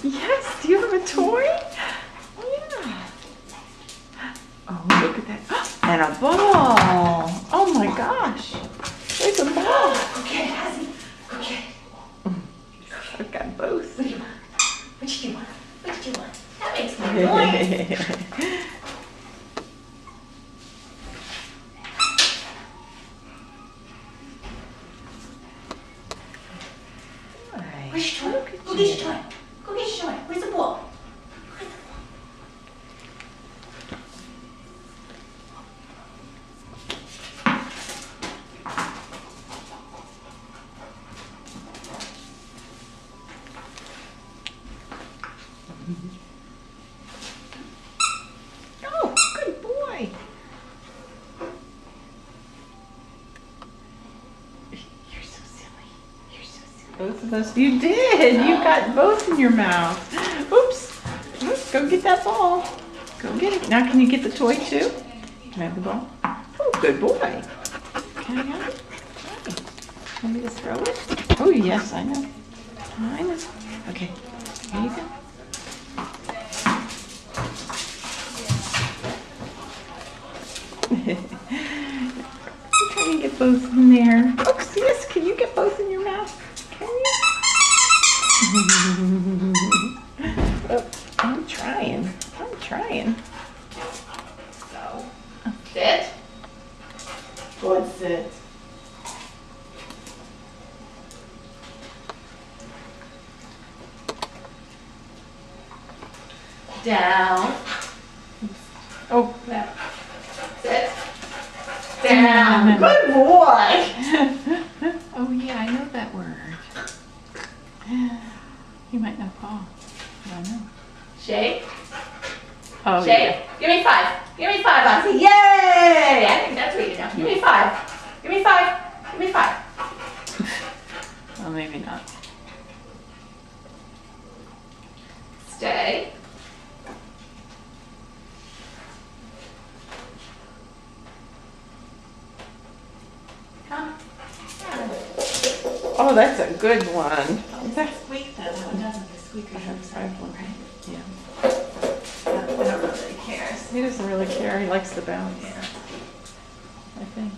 Yes, do you have a toy? Yeah. Oh, look at that. And a ball. Oh my gosh. There's a ball. Okay, Hazzy. Okay. I've got both. What do you want? What do you want? What do you want? That makes more noise. Where's your toy? Go get your toy. Go get your toy. Where's the ball? Where's the ball? Oh, good boy. You're so silly. You're so silly. Both of us. You did. You got both in your mouth. Oops. Oops. Go get that ball. Go get it. Now can you get the toy too? Can I have the ball? Oh, good boy. Can I have it? Okay. Want me to throw it? Oh, yes, I know. I know. Okay. Here you go. I'm trying to get both in there. Oops, yes, can you get both in your mouth? Can you? Oh, I'm trying. I'm trying. So, sit. What's it? Down. Oh, Left. Sit. Down. Good boy. oh yeah, I know that word. You might know Paul. I don't know. Shake. Oh, Shake. yeah. Give me 5. Give me 5, Ozzy. Yay! I think that's what you know. Give me 5. Give me 5. Give me 5. Well, maybe not. Stay. Come. Oh, that's a good one. That's squeak though. That one doesn't. The squeaker has I have one. right? Yeah. I don't really care. He doesn't really care. He likes the bounce, Yeah. I think.